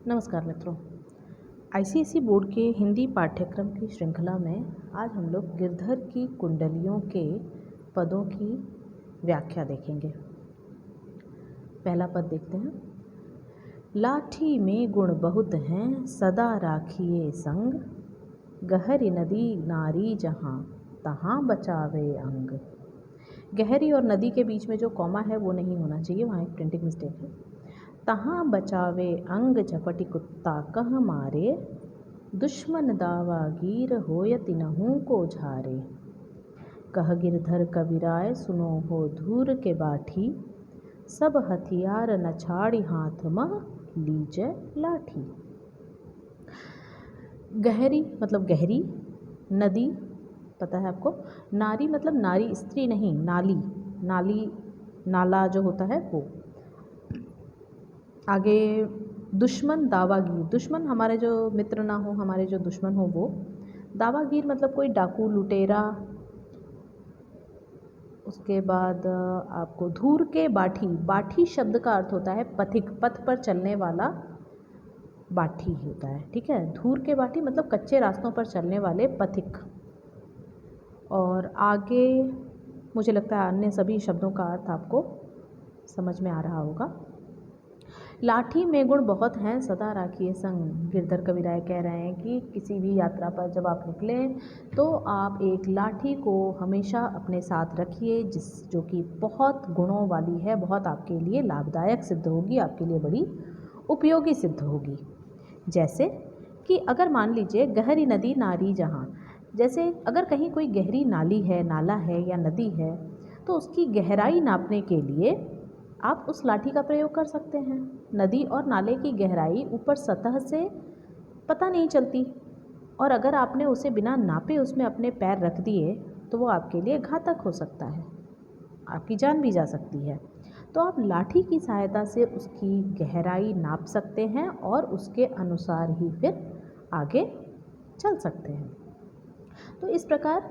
नमस्कार मित्रों। ICSE board के हिंदी पाठ्यक्रम की श्रृंखला में आज हम लोग गिरधर की कुंडलियों के पदों की व्याख्या देखेंगे। पहला पद देखते हैं। लाठी में गुण बहुत हैं, सदा राखिए संग, गहरी नदी नारी जहाँ, तहाँ बचावे अंग। गहरी और नदी के बीच में जो कॉमा है वो नहीं होना चाहिए, वहाँ एक प्रिंटिंग मिस्टेक है। तहाँ बचावे अंग, झपटी कुत्ता कह मारे, दुश्मन दावागीर होय तिनहु को झारे। कह गिरधर कबीराय सुनो हो धूर के बाठी, सब हथियार न छाड़ी हाथ मह लीजय लाठी। गहरी मतलब गहरी, नदी पता है आपको, नारी मतलब नारी स्त्री नहीं, नाली, नाली नाला जो होता है वो। आगे दुश्मन दावागीर, दुश्मन हमारे जो मित्र ना हो, हमारे जो दुश्मन हो वो। दावागीर मतलब कोई डाकू लुटेरा। उसके बाद आपको धूर के बाठी, बाठी शब्द का अर्थ होता है पथिक, पथ पर चलने वाला बाठी होता है, ठीक है। धूर के बाठी मतलब कच्चे रास्तों पर चलने वाले पथिक। और आगे मुझे लगता है अन्य सभी शब्दों का अर्थ आपको समझ में आ रहा होगा। लाठी में गुण बहुत हैं, सदा राखिए संग। गिरधर कबीराय कह रहे हैं कि किसी भी यात्रा पर जब आप निकलें तो आप एक लाठी को हमेशा अपने साथ रखिए, जो कि बहुत गुणों वाली है, बहुत आपके लिए लाभदायक सिद्ध होगी, आपके लिए बड़ी उपयोगी सिद्ध होगी। जैसे कि अगर मान लीजिए गहरी नदी नारी जहाँ, जैसे अगर कहीं कोई गहरी नाली है, नाला है या नदी है, तो उसकी गहराई नापने के लिए आप उस लाठी का प्रयोग कर सकते हैं। नदी और नाले की गहराई ऊपर सतह से पता नहीं चलती, और अगर आपने उसे बिना नापे उसमें अपने पैर रख दिए तो वो आपके लिए घातक हो सकता है, आपकी जान भी जा सकती है। तो आप लाठी की सहायता से उसकी गहराई नाप सकते हैं और उसके अनुसार ही फिर आगे चल सकते हैं। तो इस प्रकार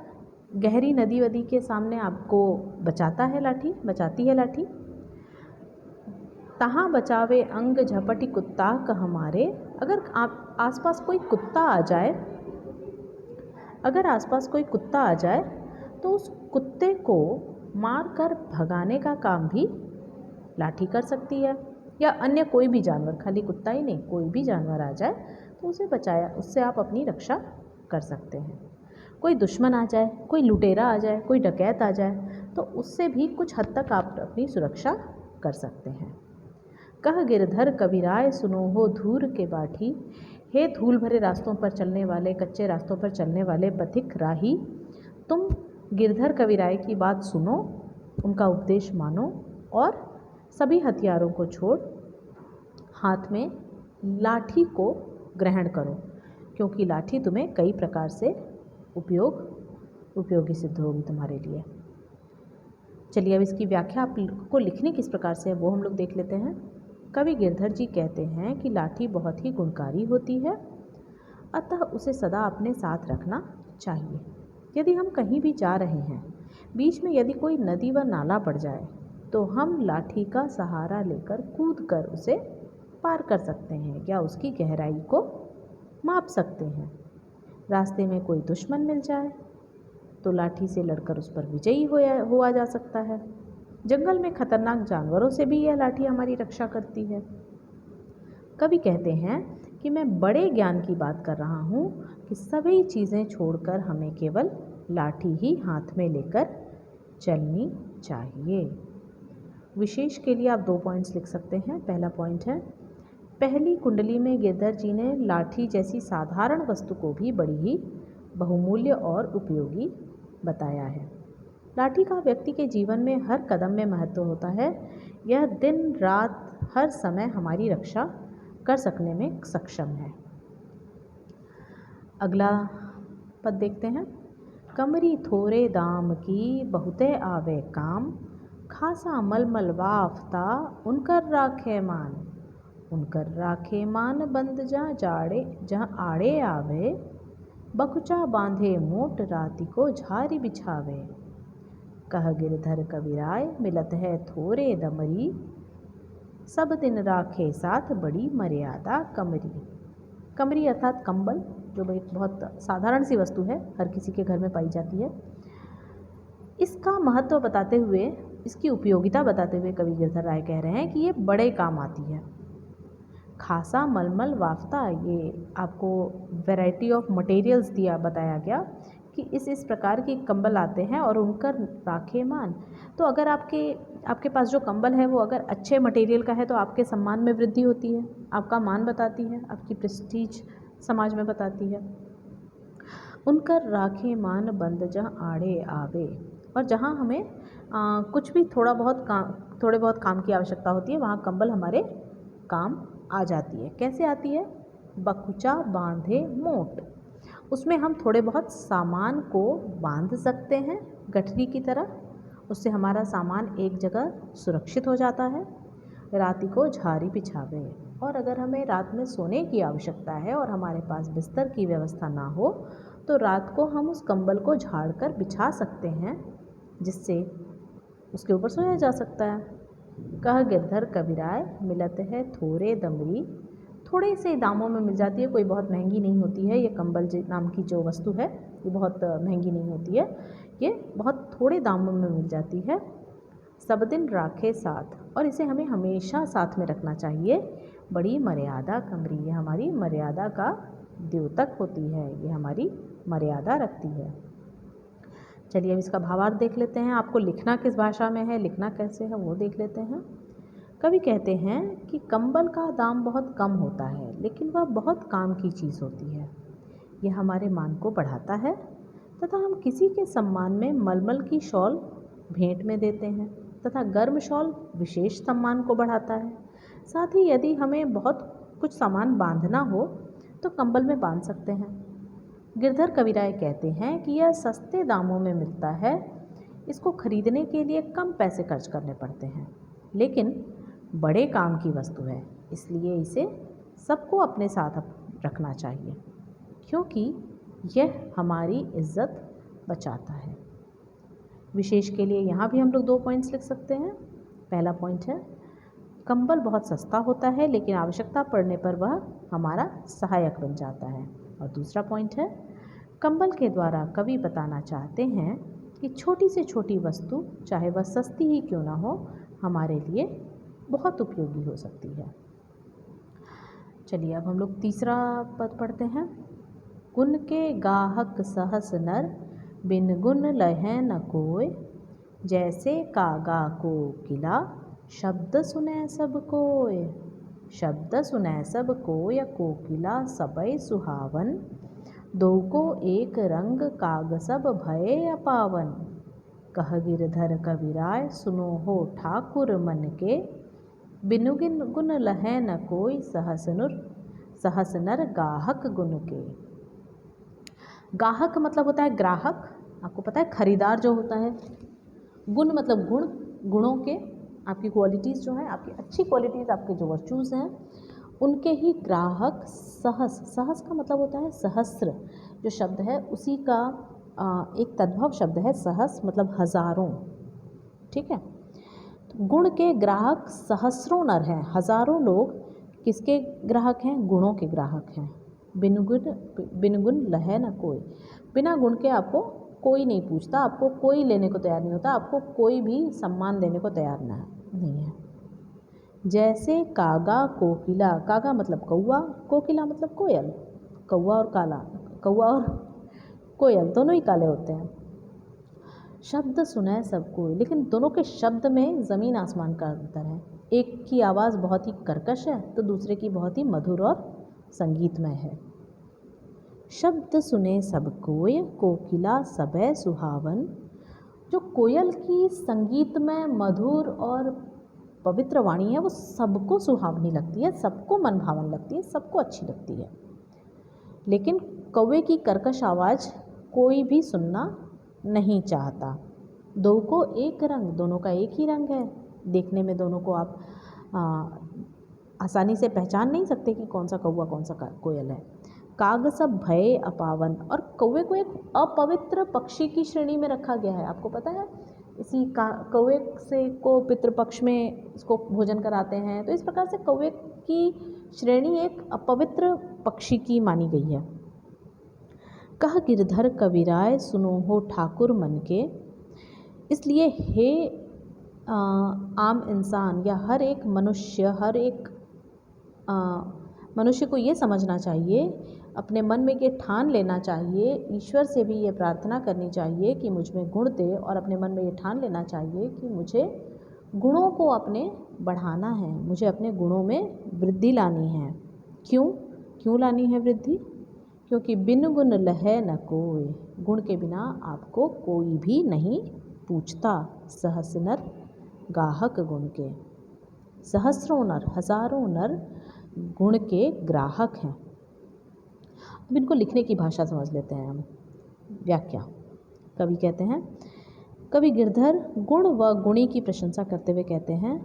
गहरी नदी वदी के सामने आपको बचाता है लाठी, बचाती है लाठी। तहाँ बचावे अंग, झपटी कुत्ता कह मारे। अगर आप आसपास कोई कुत्ता आ जाए, अगर आसपास कोई कुत्ता आ जाए तो उस कुत्ते को मार कर भगाने का काम भी लाठी कर सकती है। या अन्य कोई भी जानवर, खाली कुत्ता ही नहीं, कोई भी जानवर आ जाए तो उसे बचाया, उससे आप अपनी रक्षा कर सकते हैं। कोई दुश्मन आ जाए, कोई लुटेरा आ जाए, कोई डकैत आ जाए तो उससे भी कुछ हद तक आप अपनी सुरक्षा कर सकते हैं। कह गिरधर कबीराय सुनो हो धूर के बाठी। हे धूल भरे रास्तों पर चलने वाले, कच्चे रास्तों पर चलने वाले पथिक राही, तुम गिरधर कबीराय की बात सुनो, उनका उपदेश मानो और सभी हथियारों को छोड़ हाथ में लाठी को ग्रहण करो, क्योंकि लाठी तुम्हें कई प्रकार से उपयोगी सिद्ध होगी तुम्हारे लिए। चलिए अब इसकी व्याख्या आपको लिखनी किस प्रकार से है वो हम लोग देख लेते हैं। कवि गिरधर जी कहते हैं कि लाठी बहुत ही गुणकारी होती है, अतः उसे सदा अपने साथ रखना चाहिए। यदि हम कहीं भी जा रहे हैं, बीच में यदि कोई नदी व नाला पड़ जाए तो हम लाठी का सहारा लेकर कूद कर उसे पार कर सकते हैं या उसकी गहराई को माप सकते हैं। रास्ते में कोई दुश्मन मिल जाए तो लाठी से लड़कर उस पर विजयी हुआ जा सकता है। जंगल में खतरनाक जानवरों से भी यह लाठी हमारी रक्षा करती है। कवि कहते हैं कि मैं बड़े ज्ञान की बात कर रहा हूँ कि सभी चीज़ें छोड़कर हमें केवल लाठी ही हाथ में लेकर चलनी चाहिए। विशेष के लिए आप 2 पॉइंट्स लिख सकते हैं। पहला पॉइंट है, पहली कुंडली में गिरधर जी ने लाठी जैसी साधारण वस्तु को भी बड़ी ही बहुमूल्य और उपयोगी बताया है। लाठी का व्यक्ति के जीवन में हर कदम में महत्व होता है। यह दिन रात हर समय हमारी रक्षा कर सकने में सक्षम है। अगला पद देखते हैं। कमरी थोरे दाम की, बहुते आवे काम, खासा मलमल वाफ्ता उनकर राखे मान। उनकर राखे मान बंद जहाँ आड़े आवे, बकुचा बांधे मोट राति को झारी बिछावे। कह गिरधर कबीराय मिलत है थोरे दमरी, सब दिन राखे साथ बड़ी मर्यादा कमरी। कमरी अर्थात कंबल, जो एक बहुत साधारण सी वस्तु है, हर किसी के घर में पाई जाती है। इसका महत्व बताते हुए, इसकी उपयोगिता बताते हुए कवि गिरधर राय कह रहे हैं कि ये बड़े काम आती है। खासा मलमल वाफ्ता, ये आपको वैरायटी ऑफ मटेरियल्स दिया बताया गया कि इस प्रकार के कंबल आते हैं और उनका राखे मान। तो अगर आपके पास जो कंबल है वो अगर अच्छे मटेरियल का है तो आपके सम्मान में वृद्धि होती है, आपका मान बताती है, आपकी प्रेस्टीज समाज में बताती है। उनकर राखे मान बंद जहाँ आड़े आवे, और जहाँ हमें कुछ भी थोड़े बहुत काम की आवश्यकता होती है वहाँ कंबल हमारे काम आ जाती है। कैसे आती है? बकुचा बांधे मोट, उसमें हम थोड़े बहुत सामान को बांध सकते हैं गठरी की तरह, उससे हमारा सामान एक जगह सुरक्षित हो जाता है। राती को झारी बिछावे, और अगर हमें रात में सोने की आवश्यकता है और हमारे पास बिस्तर की व्यवस्था ना हो तो रात को हम उस कंबल को झाड़ कर बिछा सकते हैं, जिससे उसके ऊपर सोया जा सकता है। कह गिरधर कबीराय मिलत है थोड़े दमरी, थोड़े से दामों में मिल जाती है, कोई बहुत महंगी नहीं होती है। ये कंबल नाम की जो वस्तु है ये बहुत महंगी नहीं होती है, ये बहुत थोड़े दामों में मिल जाती है। सब दिन राखे साथ, और इसे हमें हमेशा साथ में रखना चाहिए। बड़ी मर्यादा कमरी, ये हमारी मर्यादा का द्योतक होती है, ये हमारी मर्यादा रखती है। चलिए अब इसका भावार्थ देख लेते हैं। आपको लिखना किस भाषा में है, लिखना कैसे है, वो देख लेते हैं। कवि कहते हैं कि कंबल का दाम बहुत कम होता है लेकिन वह बहुत काम की चीज़ होती है। यह हमारे मान को बढ़ाता है तथा हम किसी के सम्मान में मलमल की शॉल भेंट में देते हैं, तथा गर्म शॉल विशेष सम्मान को बढ़ाता है। साथ ही यदि हमें बहुत कुछ सामान बांधना हो तो कंबल में बांध सकते हैं। गिरधर कविराय कहते हैं कि यह सस्ते दामों में मिलता है, इसको खरीदने के लिए कम पैसे खर्च करने पड़ते हैं, लेकिन बड़े काम की वस्तु है, इसलिए इसे सबको अपने साथ रखना चाहिए, क्योंकि यह हमारी इज्जत बचाता है। विशेष के लिए यहाँ भी हम लोग 2 पॉइंट्स लिख सकते हैं। पहला पॉइंट है, कंबल बहुत सस्ता होता है लेकिन आवश्यकता पड़ने पर वह हमारा सहायक बन जाता है। और दूसरा पॉइंट है, कंबल के द्वारा कवि बताना चाहते हैं कि छोटी से छोटी वस्तु, चाहे वह सस्ती ही क्यों ना हो, हमारे लिए बहुत उपयोगी हो सकती है। चलिए अब हम लोग तीसरा पद पढ़ते हैं। गुण के गाहक सहस नर, बिन गुण लहै न कोय, जैसे कागा को किला, शब्द सुनै सब कोय। शब्द सुनै सब कोय कोकिला सबय सुहावन, दो को एक रंग काग सब भये अपावन। कह गिरधर कविराय सुनो हो ठाकुर मन के, बिनु गुण लहै न कोई, सहस नर गाहक गुण के। गाहक मतलब होता है ग्राहक, आपको पता है खरीदार जो होता है। गुण मतलब गुण, गुणों के, आपकी क्वालिटीज़ जो हैं, आपकी अच्छी क्वालिटीज़, आपके जो वर्चूज़ हैं, उनके ही ग्राहक। सहस, सहस का मतलब होता है सहस्र, जो शब्द है उसी का एक तद्भव शब्द है सहस, मतलब हज़ारों। ठीक है, तो गुण के ग्राहक सहस्रों नर हैं, हज़ारों लोग किसके ग्राहक हैं? गुणों के ग्राहक हैं। बिन गुण लहै न कोई, बिना गुण के आपको कोई नहीं पूछता, आपको कोई लेने को तैयार नहीं होता, आपको कोई भी सम्मान देने को तैयार नहीं है। जैसे कागा कोकिला, कागा मतलब कौआ, कोकिला मतलब कोयल। कौआ और कोयल दोनों ही काले होते हैं। शब्द सुनै सब कोय, लेकिन दोनों के शब्द में ज़मीन आसमान का अंतर है। एक की आवाज़ बहुत ही कर्कश है तो दूसरे की बहुत ही मधुर और संगीतमय है। शब्द सुने सब कोय कोकिला सबय सुहावन, जो कोयल की संगीतमय मधुर और पवित्र वाणी है वो सबको सुहावनी लगती है, सबको मन भावन लगती है, सबको अच्छी लगती है। लेकिन कौवे की कर्कश आवाज़ कोई भी सुनना नहीं चाहता। दो को एक रंग, दोनों का एक ही रंग है, देखने में दोनों को आप आसानी से पहचान नहीं सकते कि कौन सा कौवा कौन सा कोयल है। काग सब भय अपावन, और कौवे को एक अपवित्र पक्षी की श्रेणी में रखा गया है। आपको पता है इसी का कौवे से को पितृपक्ष में इसको भोजन कराते हैं। तो इस प्रकार से कौवे की श्रेणी एक अपवित्र पक्षी की मानी गई है। कह गिरधर कविराय सुनो हो ठाकुर मन के। इसलिए हे आम इंसान या हर एक मनुष्य को ये समझना चाहिए, अपने मन में ये ठान लेना चाहिए, ईश्वर से भी ये प्रार्थना करनी चाहिए कि मुझ में गुण दे, और अपने मन में ये ठान लेना चाहिए कि मुझे गुणों को अपने बढ़ाना है, मुझे अपने गुणों में वृद्धि लानी है। क्यों लानी है वृद्धि? क्योंकि बिन गुण लहै न कोय, गुण के बिना आपको कोई भी नहीं पूछता। सहस नर गाहक गुण के, सहस्रों नर, हजारों नर गुण के ग्राहक हैं। अब इनको लिखने की भाषा समझ लेते हैं हम। व्याख्या। कवि कहते हैं, कवि गिरधर गुण व गुणी की प्रशंसा करते हुए कहते हैं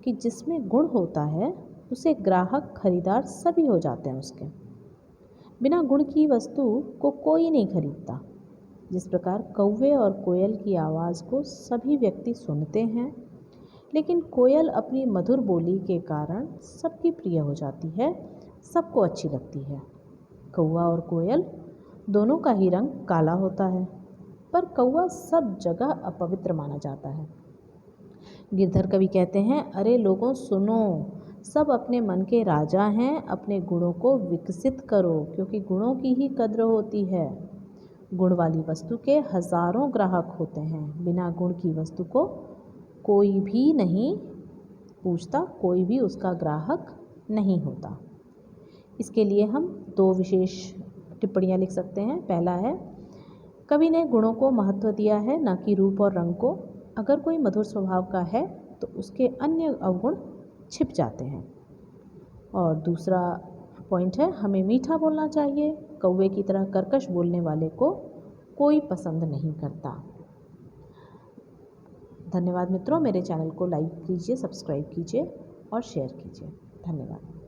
कि जिसमें गुण होता है उसे ग्राहक खरीदार सभी हो जाते हैं उसके। बिना गुण की वस्तु को कोई नहीं खरीदता। जिस प्रकार कौवे और कोयल की आवाज़ को सभी व्यक्ति सुनते हैं, लेकिन कोयल अपनी मधुर बोली के कारण सबकी प्रिय हो जाती है, सबको अच्छी लगती है। कौवा और कोयल दोनों का ही रंग काला होता है, पर कौवा सब जगह अपवित्र माना जाता है। गिरधर कवि कहते हैं, अरे लोगों सुनो, सब अपने मन के राजा हैं, अपने गुणों को विकसित करो, क्योंकि गुणों की ही कद्र होती है। गुण वाली वस्तु के हजारों ग्राहक होते हैं, बिना गुण की वस्तु को कोई भी नहीं पूछता, कोई भी उसका ग्राहक नहीं होता। इसके लिए हम दो विशेष टिप्पणियाँ लिख सकते हैं। पहला है, कवि ने गुणों को महत्व दिया है, न कि रूप और रंग को। अगर कोई मधुर स्वभाव का है तो उसके अन्य अवगुण छिप जाते हैं। और दूसरा पॉइंट है, हमें मीठा बोलना चाहिए, कौवे की तरह कर्कश बोलने वाले को कोई पसंद नहीं करता। धन्यवाद मित्रों, मेरे चैनल को लाइक कीजिए, सब्सक्राइब कीजिए और शेयर कीजिए। धन्यवाद।